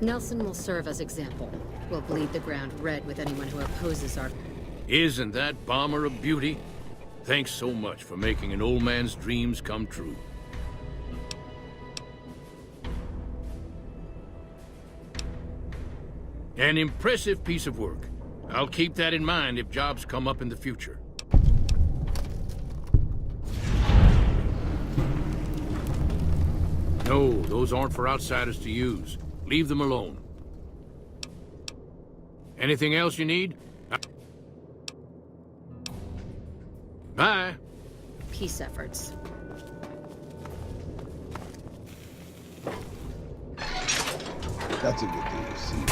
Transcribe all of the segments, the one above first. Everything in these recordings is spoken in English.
Nelson will serve as example. We'll bleed the ground red with anyone who opposes our... Isn't that bomber a beauty? Thanks so much for making an old man's dreams come true. An impressive piece of work. I'll keep that in mind if jobs come up in the future. No, those aren't for outsiders to use. Leave them alone. Anything else you need? Bye. peace efforts. That's a good thing to see.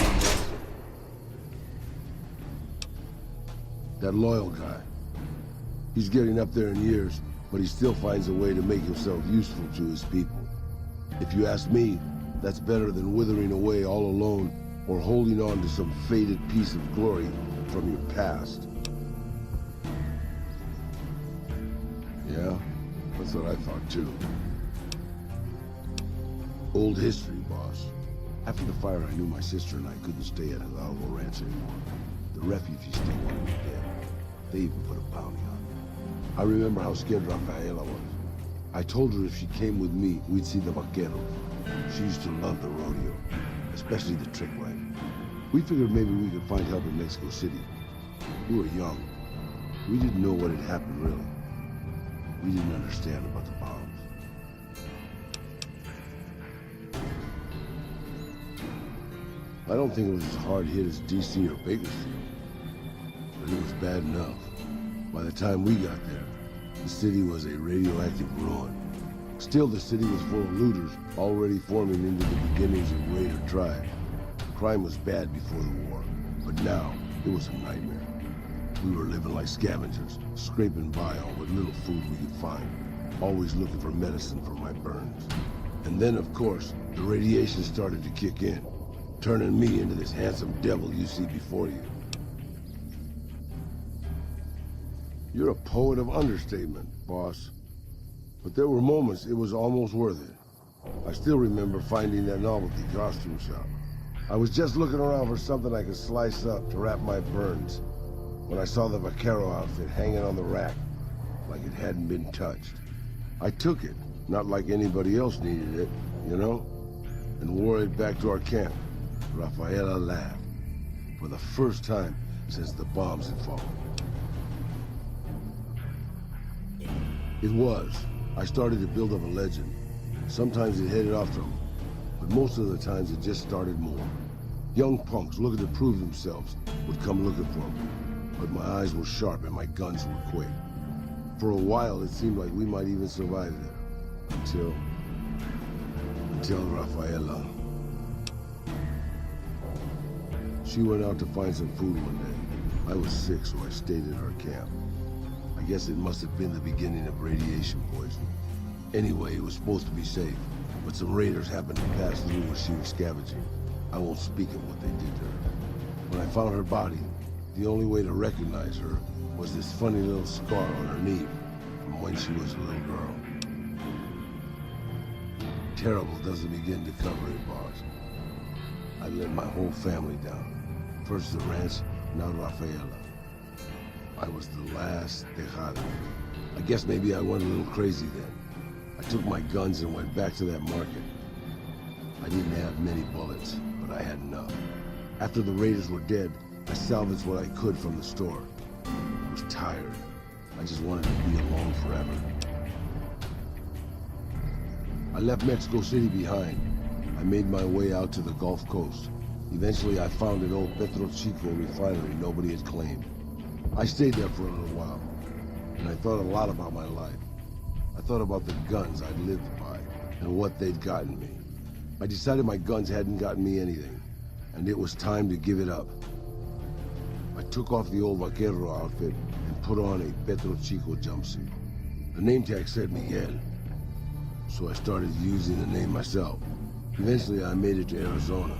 That loyal guy. He's getting up there in years, but he still finds a way to make himself useful to his people. If you ask me, that's better than withering away all alone or holding on to some faded piece of glory from your past. Yeah, that's what I thought too. Old history, boss. After the fire, I knew my sister and I couldn't stay at Hidalgo Ranch anymore. The refugees still wanted me dead. They even put a bounty on me. I remember how scared Rafaela was. I told her if she came with me, we'd see the vaqueros. She used to love the rodeo, especially the trick line. We figured maybe we could find help in Mexico City. We were young. We didn't know what had happened, really. We didn't understand about the bombs. I don't think it was as hard hit as DC or Bakersfield, but it was bad enough. By the time we got there, the city was a radioactive ruin. Still, the city was full of looters, already forming into the beginnings of raider tribes. Crime was bad before the war, but now it was a nightmare. We were living like scavengers, scraping by on what little food we could find, always looking for medicine for my burns. And then, of course, the radiation started to kick in, turning me into this handsome devil you see before you. You're a poet of understatement, boss. But there were moments it was almost worth it. I still remember finding that novelty costume shop. I was just looking around for something I could slice up to wrap my burns when I saw the vaquero outfit hanging on the rack like it hadn't been touched. I took it, not like anybody else needed it, you know, and wore it back to our camp. Rafaela laughed, for the first time since the bombs had fallen. It was. I started to build up a legend. Sometimes it headed off from, but most of the times it just started more. Young punks looking to prove themselves would come looking for me, but my eyes were sharp and my guns were quick. For a while, it seemed like we might even survive there. Until Rafaela. She went out to find some food one day. I was sick, so I stayed at our camp. I guess it must have been the beginning of radiation poisoning. Anyway, it was supposed to be safe, but some raiders happened to pass through where she was scavenging. I won't speak of what they did to her. When I found her body, the only way to recognize her was this funny little scar on her knee from when she was a little girl. Terrible doesn't begin to cover it, boss. I let my whole family down. First the ranch, now Rafaela. I was the last Tejada. I guess maybe I went a little crazy then. I took my guns and went back to that market. I didn't have many bullets, but I had enough. After the raiders were dead, I salvaged what I could from the store. I was tired. I just wanted to be alone forever. I left Mexico City behind. I made my way out to the Gulf Coast. Eventually, I found an old Petro Chico refinery nobody had claimed. I stayed there for a little while, and I thought a lot about my life. I thought about the guns I'd lived by, and what they'd gotten me. I decided my guns hadn't gotten me anything, and it was time to give it up. I took off the old vaquero outfit and put on a Petro Chico jumpsuit. The name tag said Miguel, so I started using the name myself. Eventually, I made it to Arizona.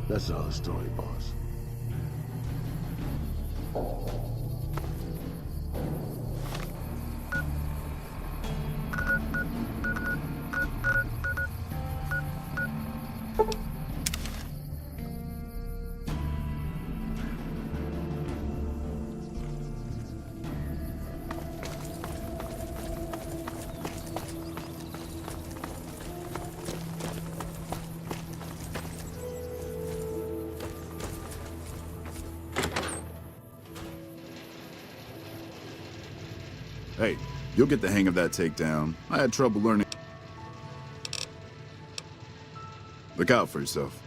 That's another story, boss. Hey, you'll get the hang of that takedown. I had trouble learning. Look out for yourself.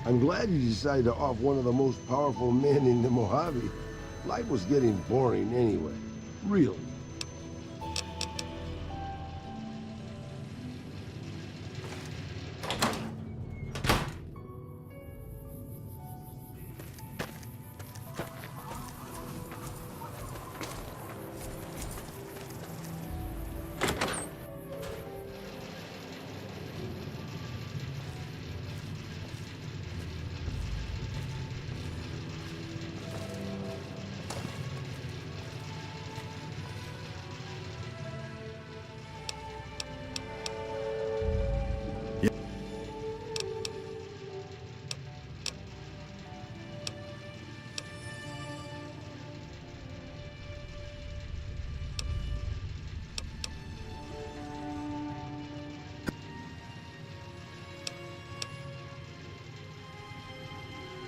I'm glad you decided to off one of the most powerful men in the Mojave. Life was getting boring anyway. Really.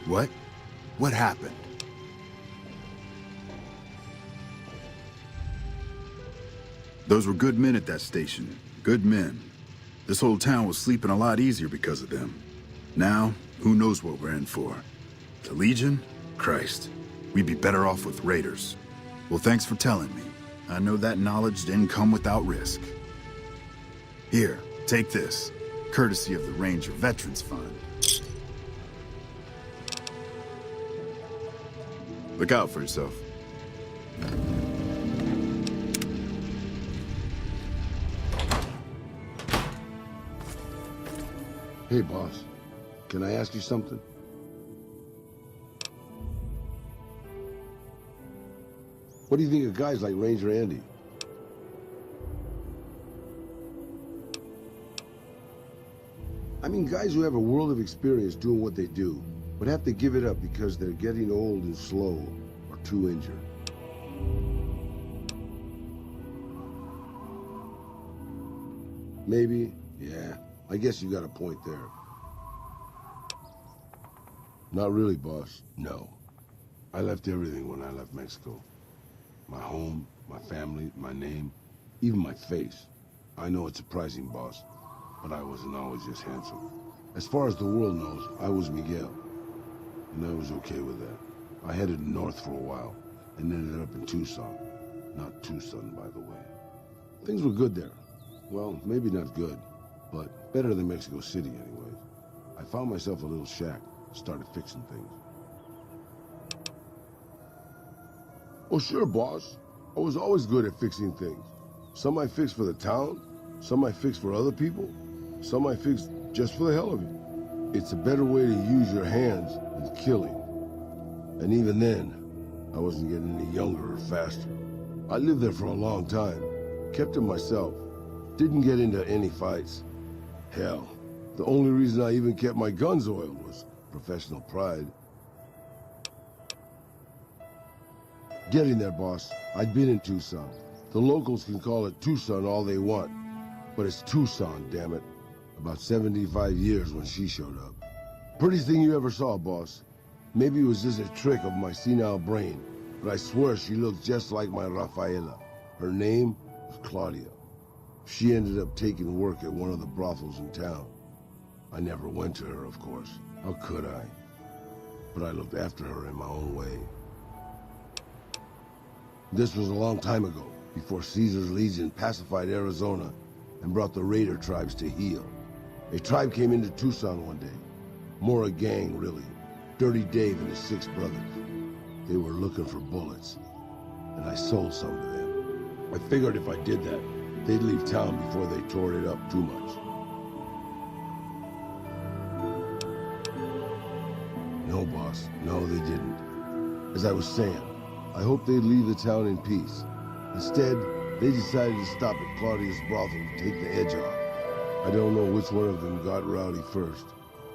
What? What happened? Those were good men at that station. Good men. This whole town was sleeping a lot easier because of them. Now, who knows what we're in for? The Legion? Christ. We'd be better off with raiders. Well, thanks for telling me. I know that knowledge didn't come without risk. Here, take this. Courtesy of the Ranger Veterans Fund. Look out for yourself. Hey, boss. Can I ask you something? What do you think of guys like Ranger Andy? I mean, guys who have a world of experience doing what they do, but have to give it up because they're getting old and slow or too injured. Maybe, yeah. I guess you got a point there. Not really, boss. No. I left everything when I left Mexico. My home, my family, my name, even my face. I know it's surprising, boss, but I wasn't always just handsome. As far as the world knows, I was Miguel. And I was okay with that. I headed north for a while, and ended up in Tucson. Not Tucson, by the way. Things were good there. Well, maybe not good, but better than Mexico City anyways. I found myself a little shack, started fixing things. Oh sure, boss. I was always good at fixing things. Some I fixed for the town, some I fixed for other people, some I fixed just for the hell of it. It's a better way to use your hands than killing. And even then, I wasn't getting any younger or faster. I lived there for a long time, kept to myself, didn't get into any fights. Hell, the only reason I even kept my guns oiled was professional pride. Getting there, boss. I'd been in Tucson. The locals can call it Tucson all they want, but it's Tucson, damn it. About 75 years when she showed up. Prettiest thing you ever saw, boss. Maybe it was just a trick of my senile brain, but I swear she looked just like my Rafaela. Her name was Claudia. She ended up taking work at one of the brothels in town. I never went to her, of course. How could I? But I looked after her in my own way. This was a long time ago, before Caesar's Legion pacified Arizona and brought the raider tribes to heel. A tribe came into Tucson one day. More a gang, really. Dirty Dave and his 6 brothers. They were looking for bullets, and I sold some to them. I figured if I did that, they'd leave town before they tore it up too much. No, boss. No, they didn't. As I was saying, I hoped they'd leave the town in peace. Instead, they decided to stop at Claudia's brothel to take the edge off. I don't know which one of them got rowdy first,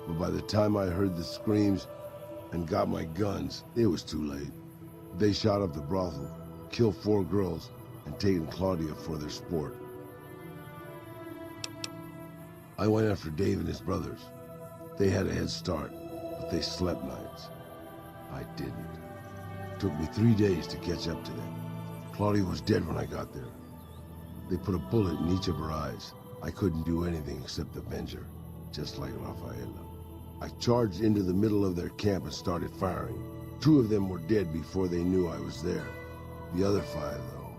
but by the time I heard the screams and got my guns, it was too late. They shot up the brothel, killed 4 girls, and taken Claudia for their sport. I went after Dave and his brothers. They had a head start, but they slept nights. I didn't. It took me 3 days to catch up to them. Claudia was dead when I got there. They put a bullet in each of her eyes. I couldn't do anything except avenge her, just like Rafaela. I charged into the middle of their camp and started firing. 2 of them were dead before they knew I was there. The other 5, though,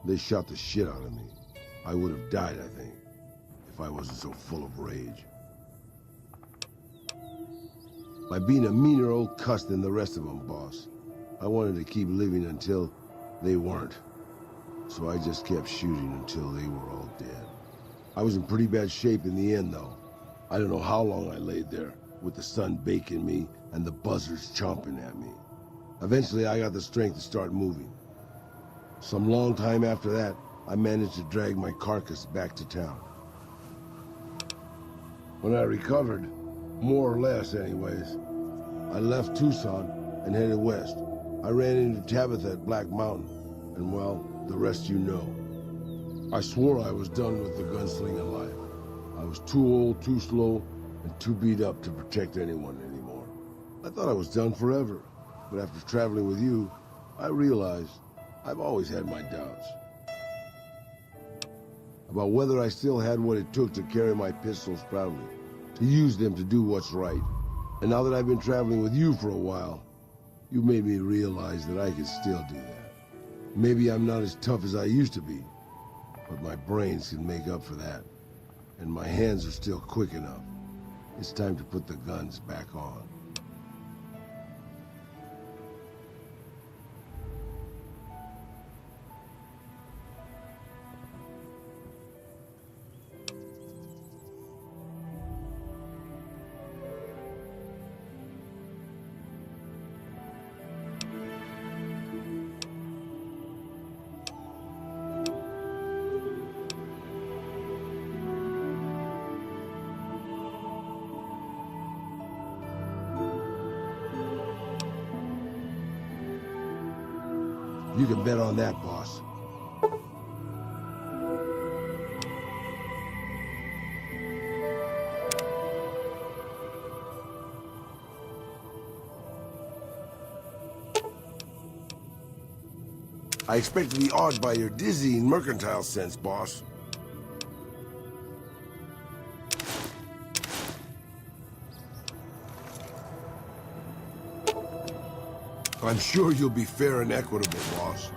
they shot the shit out of me. I would have died, I think, if I wasn't so full of rage. By being a meaner old cuss than the rest of them, boss. I wanted to keep living until they weren't. So I just kept shooting until they were all dead. I was in pretty bad shape in the end, though. I don't know how long I laid there, with the sun baking me and the buzzards chomping at me. Eventually, I got the strength to start moving. Some long time after that, I managed to drag my carcass back to town. When I recovered, more or less anyways, I left Tucson and headed west. I ran into Tabitha at Black Mountain, and well, the rest you know. I swore I was done with the gunslinging life. I was too old, too slow, and too beat up to protect anyone anymore. I thought I was done forever, but after traveling with you, I realized I've always had my doubts. About whether I still had what it took to carry my pistols proudly, to use them to do what's right. And now that I've been traveling with you for a while, you made me realize that I could still do that. Maybe I'm not as tough as I used to be, but my brains can make up for that. And my hands are still quick enough. It's time to put the guns back on. You can bet on that, boss. I expect to be awed by your dizzying mercantile sense, boss. I'm sure you'll be fair and equitable, boss.